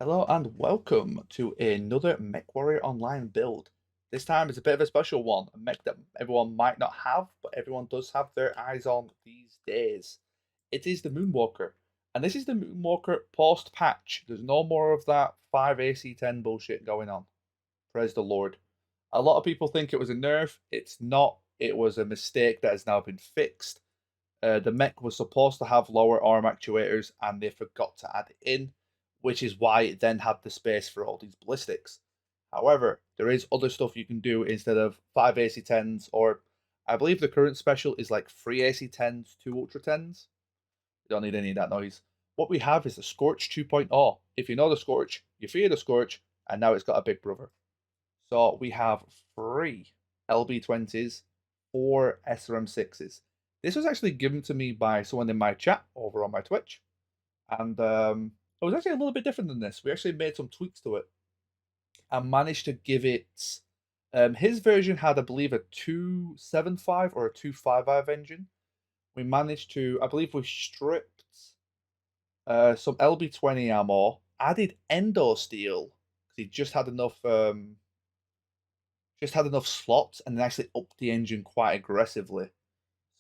Hello and welcome to another Mechwarrior Online build. This time it's a bit of a special one, a mech that everyone might not have, but everyone does have their eyes on these days. It is the MoonWalker, and this is the MoonWalker post-patch. There's no more of that 5 AC10 bullshit going on. Praise the Lord. A lot of people think it was a nerf. It's not. It was a mistake that has now been fixed. The mech was supposed to have lower arm actuators and they forgot to add it in, which is why it then had the space for all these ballistics. However, there is other stuff you can do instead of 5 AC10s, or I believe the current special is like 3 AC10s, 2 Ultra 10s. You don't need any of that noise. What we have is the Scorch 2.0. If you know the Scorch, you fear the Scorch, and now it's got a big brother. So we have 3 LB20s, 4 SRM6s. This was actually given to me by someone in my chat over on my Twitch, and it was actually a little bit different than this. We actually made some tweaks to it and managed to give it. His version had, I believe, a 275 or a 255 engine. We managed to, I believe, we stripped some LB20 ammo, added endo steel because he just had enough slots, and then actually upped the engine quite aggressively.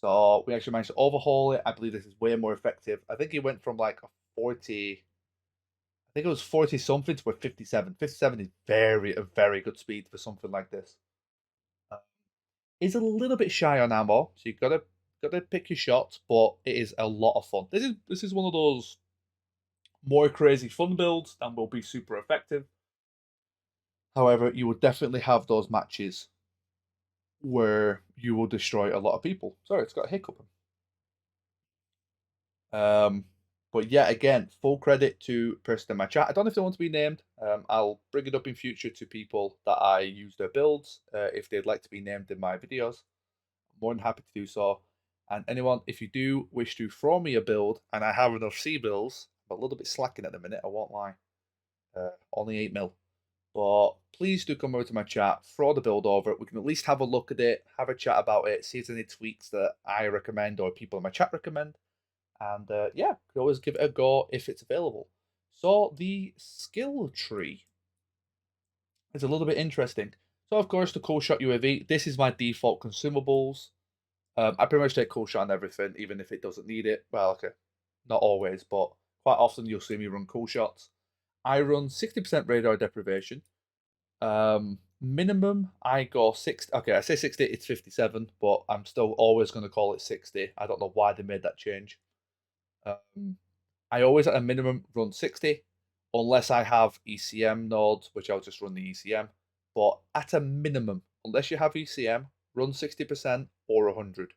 So we actually managed to overhaul it. I believe this is way more effective. I think it went from like a 40, I think it was 40 something to a 57. 57 is a very good speed for something like this. Uh, It's a little bit shy on ammo, so you've got to pick your shots, but it is a lot of fun. This is one of those more crazy fun builds and will be super effective. However, you will definitely have those matches where you will destroy a lot of people. Sorry, it's got a hiccup. Um, but yeah, again, full credit to person in my chat. I don't know if they want to be named. I'll bring it up in future to people that I use their builds. If they'd like to be named in my videos, I'm more than happy to do so. And anyone, if you do wish to throw me a build, and I have enough C bills, I'm a little bit slacking at the minute. I won't lie. Only 8 mil. But please do come over to my chat, throw the build over. We can at least have a look at it, have a chat about it, see if there's any tweaks that I recommend or people in my chat recommend. And yeah, could always give it a go if it's available. So the skill tree is a little bit interesting. So of course the cool shot UAV. This is my default consumables. I pretty much take cool shot on everything, even if it doesn't need it. Well, okay, not always, but quite often you'll see me run cool shots. I run 60% radar deprivation. Minimum I go 60. Okay, I say 60. It's 57, but I'm still always going to call it 60. I don't know why they made that change. Um, I always at a minimum run 60, unless I have ECM nodes, which I'll just run the ECM. But at a minimum, unless you have ECM, run 60% or 100.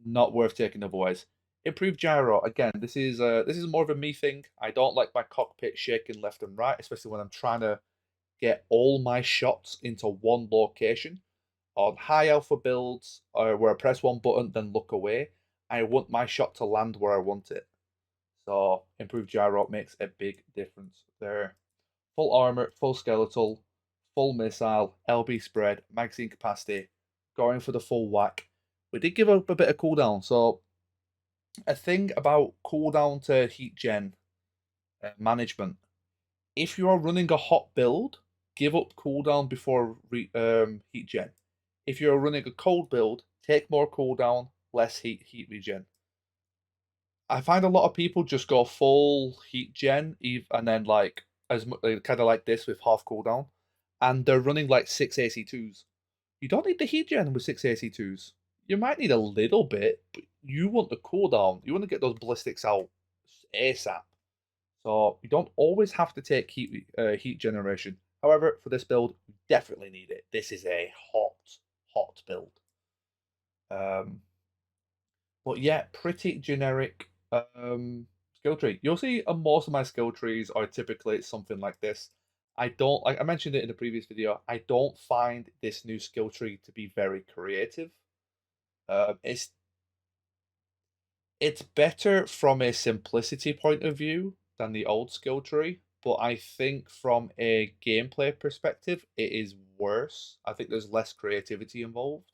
Not worth taking otherwise. Improved gyro. Again, this is more of a me thing. I don't like my cockpit shaking left and right, especially when I'm trying to get all my shots into one location. On high alpha builds, where I press one button then look away, I want my shot to land where I want it. So improved gyro makes a big difference there. Full armor, full skeletal, full missile, LB spread, magazine capacity, going for the full whack. We did give up a bit of cooldown, so a thing about cooldown to heat gen management. If you are running a hot build, give up cooldown before heat gen. If you're running a cold build, take more cooldown, less heat regen. I find a lot of people just go full heat gen, and then like kind of like this with half cooldown, and they're running like 6 AC2s. You don't need the heat gen with 6 AC2s. You might need a little bit, but you want the cooldown. You want to get those ballistics out ASAP. So you don't always have to take heat generation. However, for this build, you definitely need it. This is a hot build. Um, but yeah, pretty generic skill tree. You'll see most of my skill trees are typically something like this. I don't like I mentioned it in the previous video. I don't find this new skill tree to be very creative. It's better from a simplicity point of view than the old skill tree, but I think from a gameplay perspective, it is worse. I think there's less creativity involved.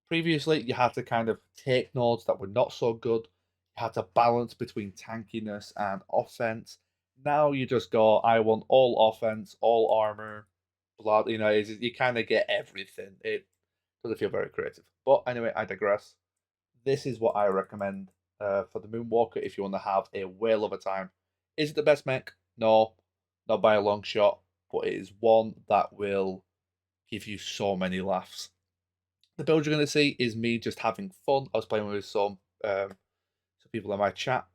Previously, you had to kind of take nodes that were not so good. You had to balance between tankiness and offense. Now you just go, I want all offense, all armor, blood. You know, you kind of get everything. It doesn't feel very creative. But anyway, I digress. This is what I recommend for the Moonwalker if you want to have a whale of a time. Is it the best mech? No, not by a long shot, but it is one that will give you so many laughs. The build you're going to see is me just having fun. I was playing with some people in my chat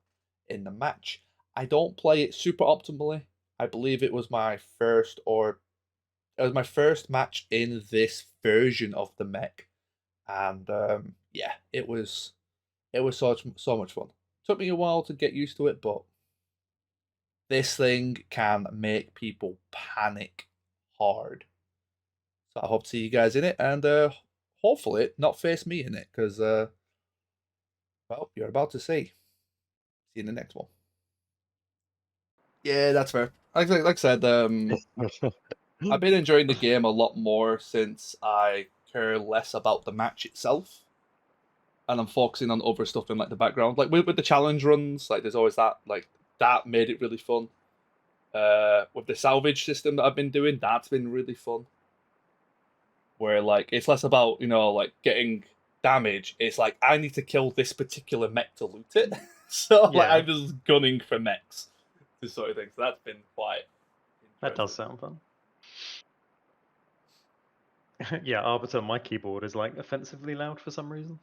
in the match. I don't play it super optimally. I believe it was my first match in this version of the mech, and yeah, it was so much fun. Took me a while to get used to it, but this thing can make people panic hard. So I hope to see you guys in it, and hopefully not face me in it, because well, you're about to see. See you in the next one. Yeah, that's fair. Like I said, I've been enjoying the game a lot more since I care less about the match itself, and I'm focusing on other stuff in like the background. Like with the challenge runs, like there's always that. Like that made it really fun. With the salvage system that I've been doing, that's been really fun. Where like it's less about like getting damage. It's like I need to kill this particular mech to loot it. So like I'm just gunning for mechs, this sort of thing. So that's been quite interesting. That does sound fun. Yeah, Arbiter, my keyboard is like offensively loud for some reason.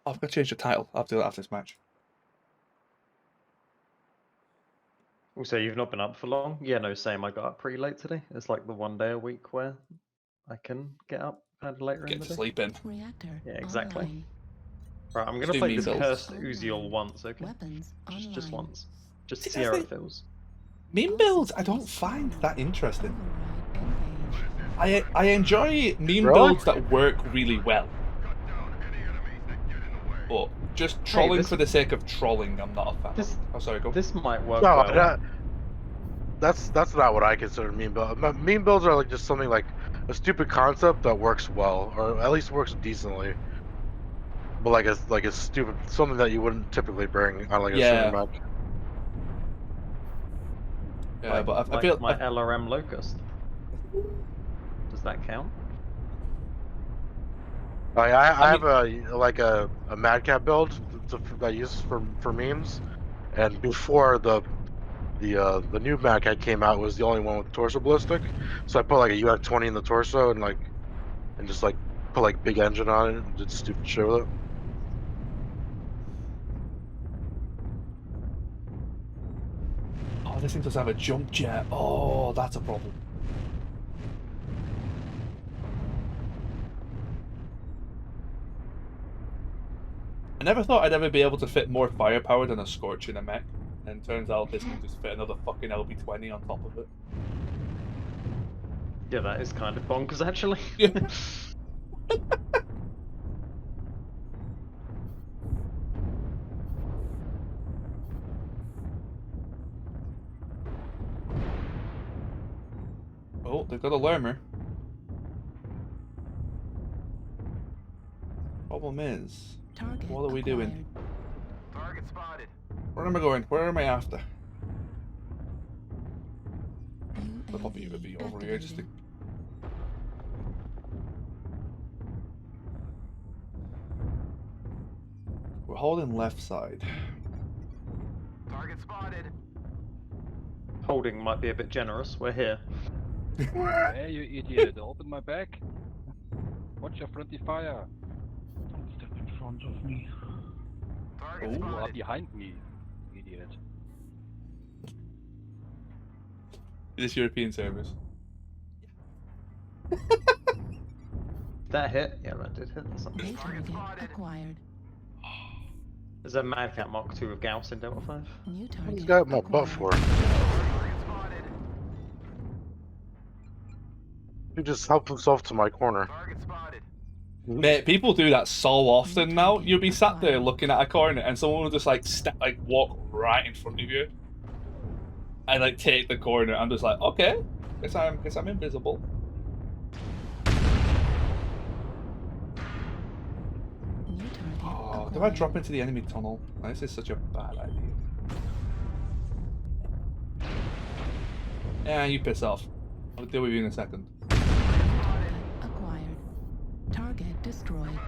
I've got to change the title. I'll do that after this match. Also, you've not been up for long? Yeah, no, same. I got up pretty late today. It's like the one day a week where I can get up kind of later in the day. Get to sleep in. Reactor Yeah, exactly. online. Right, I'm gonna play this cursed Uziel once, okay? Just once. Just to see how it feels. Meme builds I don't find that interesting. I enjoy meme builds that work really well. But just trolling for the sake of trolling, I'm not a fan. Oh, sorry, go. This might work well. That's not what I consider meme build. Meme builds are like just something like a stupid concept that works well, or at least works decently. But like a stupid something that you wouldn't typically bring on like a stream map. Yeah, like, but I feel my LRM Locust. Does that count? I have a Madcap build that I use for memes, and before the new Madcap came out, was the only one with torso ballistic, so I put like a UF-20 in the torso and just like put like big engine on it and did stupid shit with it. Oh, this thing does have a jump jet. Oh, that's a problem. I never thought I'd ever be able to fit more firepower than a Scorch in a mech, and turns out this can just fit another fucking LB-20 on top of it. Yeah, that is kind of bonkers, actually. Yeah. Oh, they've got a Lermer. Problem is, what are we doing? Target spotted. Where am I going? Where am I after? I'll pop a UAV over here just to... We're holding left side. Target spotted. Holding might be a bit generous. We're here. Hey, you idiot! Open my back. Watch your friendly fire. Don't step in front of me. Target spotted. Behind me, idiot. This European servers. That hit? Yeah, that did hit. Something. Target spotted. Acquired. There's a Madcap Mark II with Gauss in Delta 5. New Who's target got my butt for? Target spotted. He just helped himself to my corner. Target spotted. Mate, people do that so often now. You'll be sat there looking at a corner and someone will just like walk right in front of you and like take the corner. I'm just like, okay, guess I'm invisible. New target Oh, do I drop into the enemy tunnel? This is such a bad idea. Yeah, you piss off. I'll deal with you in a second. Acquired. Target destroyed.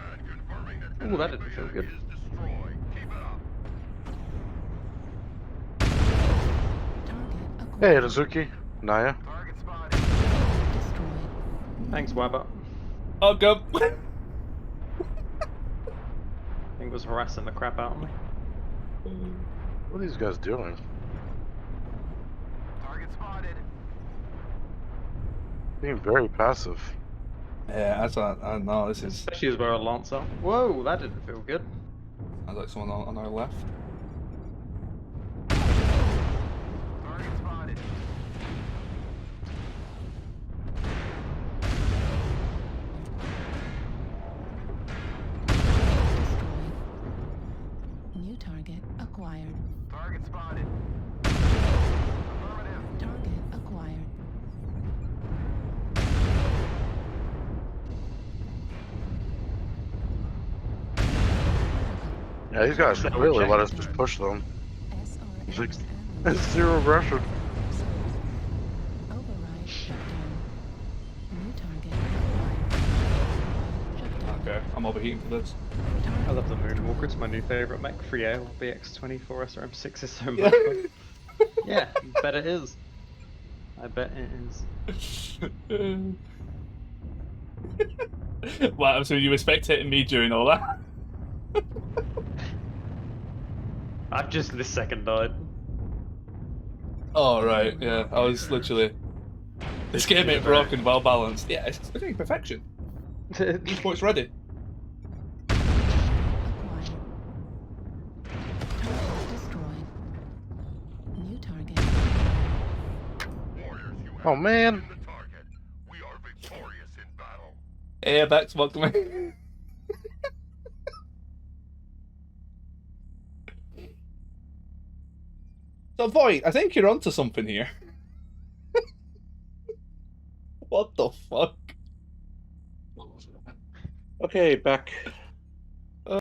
Ooh, that didn't feel good. Target Hey, acquired. Azuki, Naya. Target spotted. Destroyed. Thanks, Wabba. Oh, go. I think it was harassing the crap out of me. What are these guys doing? Target spotted. Being very passive. Yeah, that's what I know. This is Especially as we're a Lancer. Whoa, that didn't feel good. sounds like someone on our left. Target spotted. Destroyed. New target acquired. Target spotted. Affirmative. Target acquired. Yeah, these guys Yeah, we're really let us checking. just push them. SRM Six- ammo. It's zero aggression. Override shutdown. New target acquired. Shutdown. Okay, I'm overheating for this. I love the MoonWalker, it's my new favourite mech. 3AL, BX24, SRM6 is so Yeah. much fun. Yeah, bet it is. I bet it is. Wow, so you were spectating me during all that? I've just this second died. Oh, right, yeah. I was literally... This game ain't broken, well balanced. Yeah, it's doing perfection. Esports ready. Acquired. Target destroyed. New target. Oh man. Yeah, back to me. So, Void, I think you're onto something here. What the fuck? Okay, back